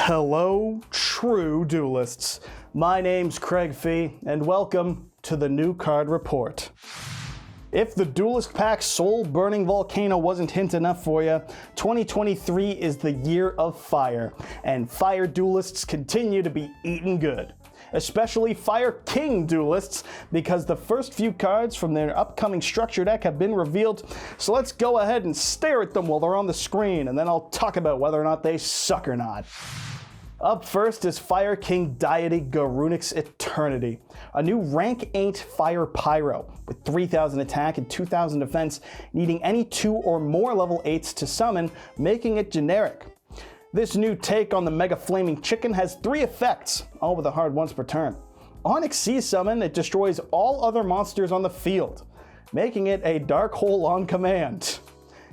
Hello, true duelists. My name's Craig Fee, and welcome to the new card report. If the Duelist Pack Soul Burning Volcano wasn't hint enough for you, 2023 is the year of fire, and fire duelists continue to be eating good. Especially Fire King duelists, because the first few cards from their upcoming structure deck have been revealed, so let's go ahead and stare at them while they're on the screen, and then I'll talk about whether or not they suck or not. Up first is Fire King Deity Garunix Eternity, a new rank 8 Fire Pyro with 3000 attack and 2000 defense, needing any 2 or more level 8s to summon, making it generic. This new take on the Mega Flaming Chicken has 3 effects, all with a hard once per turn. On Xyz summon, it destroys all other monsters on the field, making it a dark hole on command.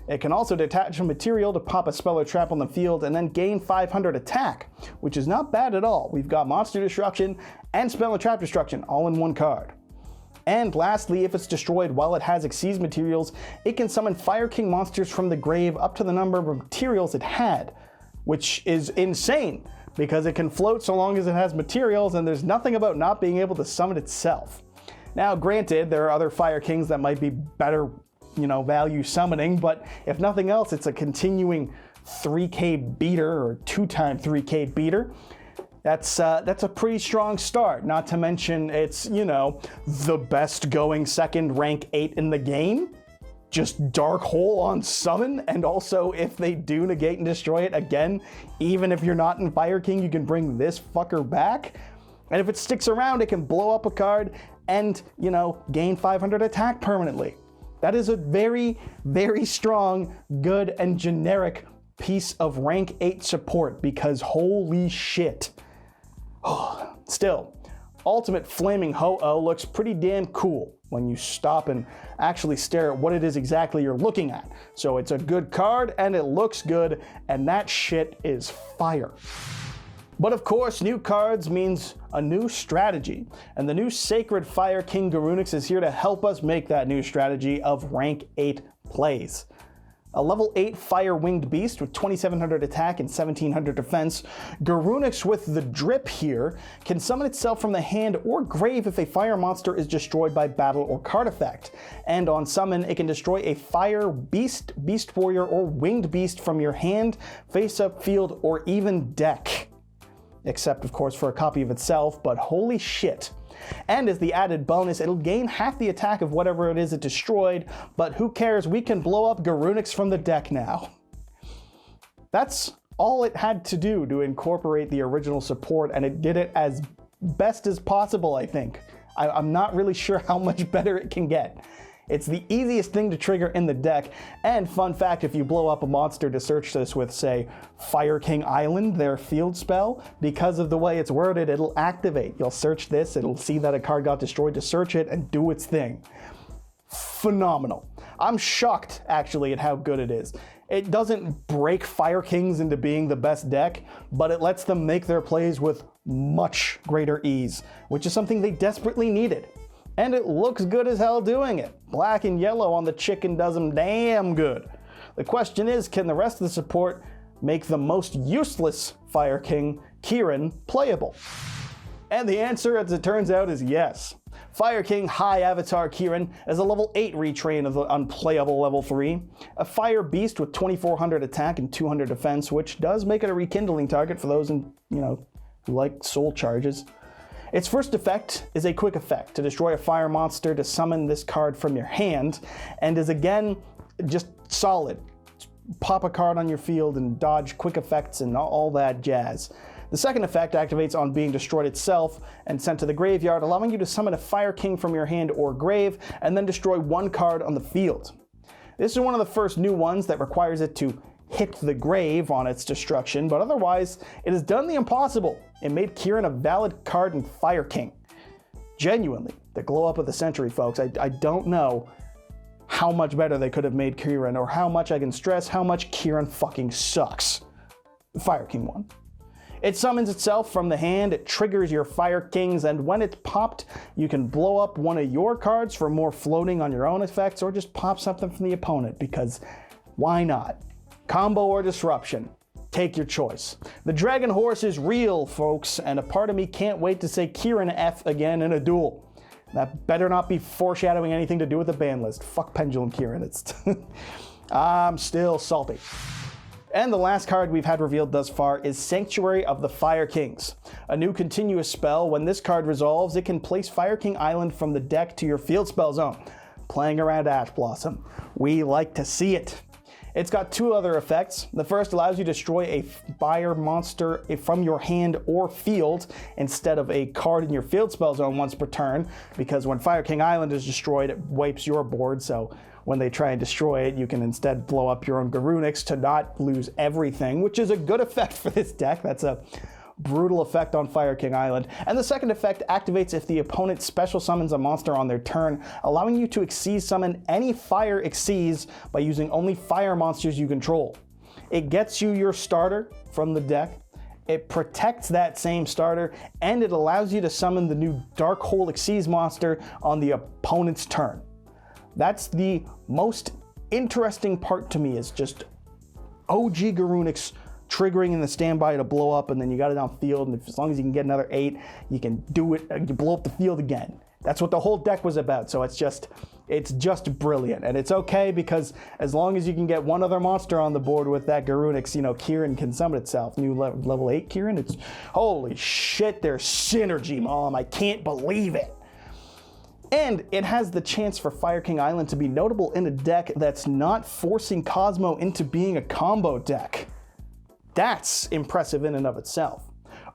It can also detach a material to pop a spell or trap on the field and then gain 500 attack, which is not bad at all. We've got monster destruction and spell and trap destruction all in one card. And lastly, if it's destroyed while it has Xyz materials, it can summon Fire King monsters from the grave up to the number of materials it had, which is insane because it can float so long as it has materials, and there's nothing about not being able to summon itself. Now, granted, there are other Fire Kings that might be better, value summoning, but if nothing else, it's a continuing 3k beater or 2x 3k beater. That's a pretty strong start, not to mention it's, the best going second rank 8 in the game. Just dark hole on summon, and also if they do negate and destroy it again, even if you're not in Fire King, you can bring this fucker back. And if it sticks around, it can blow up a card and, gain 500 attack permanently. That is a very, very strong, good, and generic piece of rank 8 support, because holy shit. Still, Ultimate Flaming Ho-Oh looks pretty damn cool when you stop and actually stare at what it is exactly you're looking at. So it's a good card and it looks good, and that shit is fire. But of course, new cards means a new strategy, and the new Sacred Fire King Garunix is here to help us make that new strategy of rank 8 plays. A level 8 Fire Winged Beast with 2700 attack and 1700 defense, Garunix with the drip here can summon itself from the hand or grave if a fire monster is destroyed by battle or card effect. And on summon, it can destroy a fire beast, beast warrior, or winged beast from your hand, face-up, field, or even deck. Except, of course, for a copy of itself, but holy shit. And as the added bonus, it'll gain half the attack of whatever it is it destroyed, but who cares, we can blow up Garunix from the deck now. That's all it had to do to incorporate the original support, and it did it as best as possible, I think. I'm not really sure how much better it can get. It's the easiest thing to trigger in the deck, and fun fact, if you blow up a monster to search this with, say, Fire King Island, their field spell, because of the way it's worded, it'll activate. You'll search this, it'll see that a card got destroyed to search it and do its thing. Phenomenal. I'm shocked, actually, at how good it is. It doesn't break Fire Kings into being the best deck, but it lets them make their plays with much greater ease, which is something they desperately needed. And it looks good as hell doing it. Black and yellow on the chicken does them damn good. The question is, can the rest of the support make the most useless Fire King, Kirin, playable? And the answer, as it turns out, is yes. Fire King High Avatar Kirin is a level 8 retrain of the unplayable level 3, a fire beast with 2400 attack and 200 defense, which does make it a rekindling target for those who like soul charges. Its first effect is a quick effect to destroy a fire monster to summon this card from your hand, and is again just solid. Pop a card on your field and dodge quick effects and all that jazz. The second effect activates on being destroyed itself and sent to the graveyard, allowing you to summon a Fire King from your hand or grave and then destroy one card on the field. This is one of the first new ones that requires it to hit the grave on its destruction, but otherwise, it has done the impossible and made Kirin a valid card in Fire King. Genuinely, the glow up of the century, folks. I don't know how much better they could have made Kirin, or how much I can stress how much Kirin fucking sucks. Fire King one. It summons itself from the hand, it triggers your Fire Kings, and when it's popped, you can blow up one of your cards for more floating on your own effects, or just pop something from the opponent, because why not? Combo or disruption. take your choice. The Dragon Horse is real, folks, and a part of me can't wait to say Kirin F again in a duel. That better not be foreshadowing anything to do with the ban list. Fuck Pendulum Kirin. It's I'm still salty. And the last card we've had revealed thus far is Sanctuary of the Fire Kings. A new continuous spell. When this card resolves, it can place Fire King Island from the deck to your field spell zone, playing around Ash Blossom. We like to see it. It's got two other effects. The first allows you to destroy a fire monster from your hand or field instead of a card in your field spell zone once per turn, because when Fire King Island is destroyed, it wipes your board, so when they try and destroy it, you can instead blow up your own Garunix to not lose everything, which is a good effect for this deck. That's a brutal effect on Fire King Island. And the second effect activates if the opponent special summons a monster on their turn, allowing you to Xyz summon any fire Xyz by using only fire monsters you control. It gets you your starter from the deck, it protects that same starter, and it allows you to summon the new Dark Hole Xyz monster on the opponent's turn. That's the most interesting part to me, is just OG Garunix triggering in the standby to blow up, and then you got it on field, and as long as you can get another 8, you can do it, you blow up the field again. That's what the whole deck was about, so it's just brilliant. And it's okay, because as long as you can get one other monster on the board with that Garunix, you know, Kirin can summon itself. New level 8 Kirin, it's, holy shit, there's synergy, Mom, I can't believe it. And it has the chance for Fire King Island to be notable in a deck that's not forcing Cosmo into being a combo deck. That's impressive in and of itself.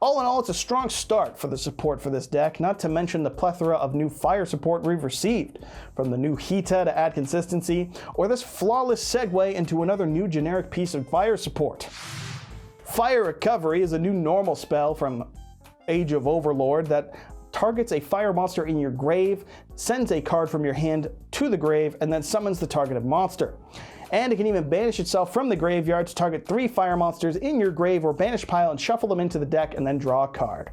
All in all, it's a strong start for the support for this deck, not to mention the plethora of new fire support we've received, from the new Hita to add consistency, or this flawless segue into another new generic piece of fire support. Fire Recovery is a new normal spell from Age of Overlord that targets a fire monster in your grave, sends a card from your hand to the grave, and then summons the targeted monster. And it can even banish itself from the graveyard to target 3 fire monsters in your grave or banish pile and shuffle them into the deck and then draw a card.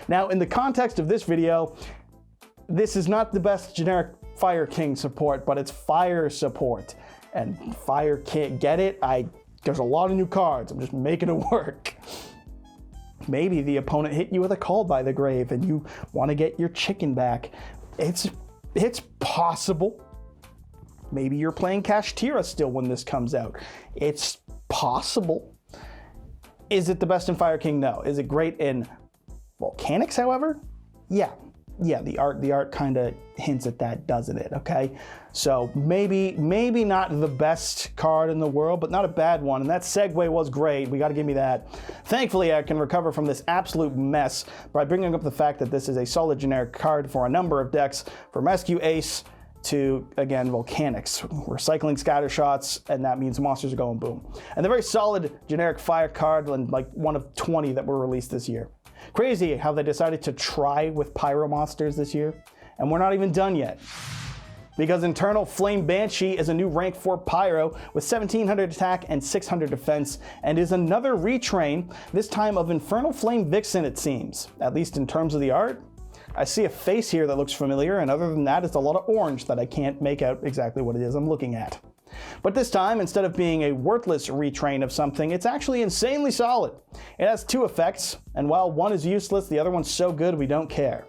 Now, in the context of this video, this is not the best generic Fire King support, but it's fire support. And Fire can't get it. There's a lot of new cards. I'm just making it work. Maybe the opponent hit you with a Call by the Grave and you want to get your chicken back. It's possible. Maybe you're playing Kashtira still when this comes out. It's possible. Is it the best in Fire King? No. Is it great in Volcanics, however? Yeah, the art kind of hints at that, doesn't it? Okay, so maybe not the best card in the world, but not a bad one. And that segue was great. We got to give me that. Thankfully, I can recover from this absolute mess by bringing up the fact that this is a solid generic card for a number of decks, from Rescue Ace to, again, Volcanics. We're cycling scatter shots, and that means monsters are going boom. And the very solid generic fire card, and like one of 20 that were released this year. Crazy how they decided to try with Pyro monsters this year, and we're not even done yet. Because Internal Flame Banshee is a new rank 4 Pyro with 1700 attack and 600 defense, and is another retrain, this time of Infernal Flame Vixen, it seems, at least in terms of the art. I see a face here that looks familiar, and other than that, it's a lot of orange that I can't make out exactly what it is I'm looking at. But this time, instead of being a worthless retrain of something, it's actually insanely solid. It has 2 effects, and while one is useless, the other one's so good we don't care.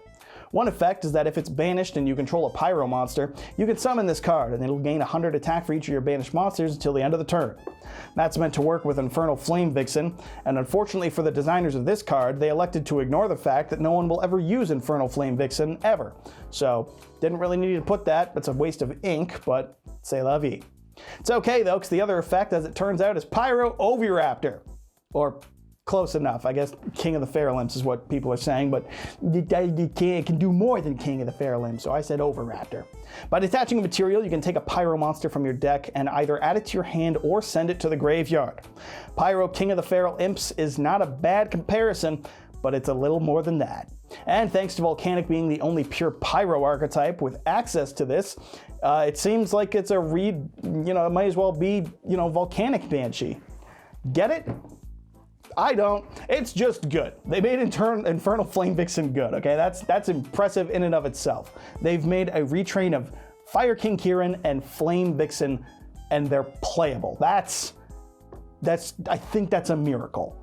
One effect is that if it's banished and you control a Pyro monster, you can summon this card, and it'll gain 100 attack for each of your banished monsters until the end of the turn. That's meant to work with Infernal Flame Vixen, and unfortunately for the designers of this card, they elected to ignore the fact that no one will ever use Infernal Flame Vixen, ever. So, didn't really need to put that, it's a waste of ink, but c'est la vie. It's okay though, because the other effect, as it turns out, is Pyro Oviraptor. Or close enough. I guess King of the Fairlimbs is what people are saying, but it can do more than King of the Fairlimbs, so I said Oviraptor. By detaching a material, you can take a Pyro monster from your deck and either add it to your hand or send it to the graveyard. Pyro King of the Feral Imps is not a bad comparison, but it's a little more than that. And thanks to Volcanic being the only pure Pyro archetype with access to this, it seems like it's a it might as well be, Volcanic Banshee. Get it? I don't. It's just good. They made Infernal Flame Vixen good, okay? That's impressive in and of itself. They've made a retrain of Fire King Kirin and Flame Vixen, and they're playable. That's I think that's a miracle.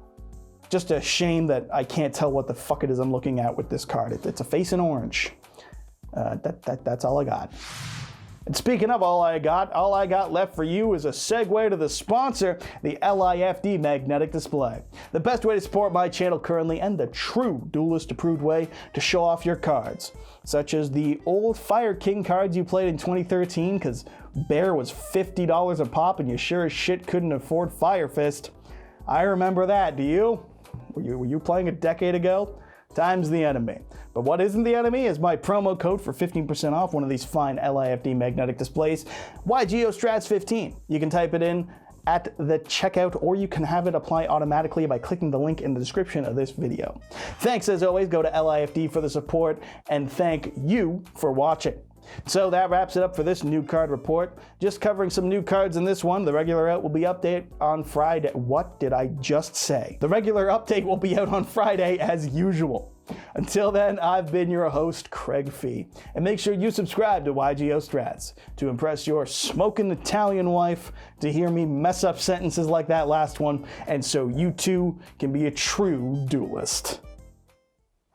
Just a shame that I can't tell what the fuck it is I'm looking at with this card. It's a face in orange. That's all I got. And speaking of all I got left for you is a segue to the sponsor, the LIFD Magnetic Display. The best way to support my channel currently, and the true Duelist approved way to show off your cards, such as the old Fire King cards you played in 2013 because Bear was $50 a pop and you sure as shit couldn't afford Fire Fist. I remember that, do you? Were you playing a decade ago? Time's the enemy. But what isn't the enemy is my promo code for 15% off one of these fine LIFD magnetic displays, Yugioh Strats 15. You can type it in at the checkout, or you can have it apply automatically by clicking the link in the description of this video. Thanks as always, go to LIFD for the support, and thank you for watching. So that wraps it up for this new card report. Just covering some new cards in this one. The regular out will be update on Friday. What did I just say? The regular update will be out on Friday as usual. Until then, I've been your host, Craig Fee. And make sure you subscribe to Yugioh Strats to impress your smoking Italian wife, to hear me mess up sentences like that last one, and so you too can be a true duelist.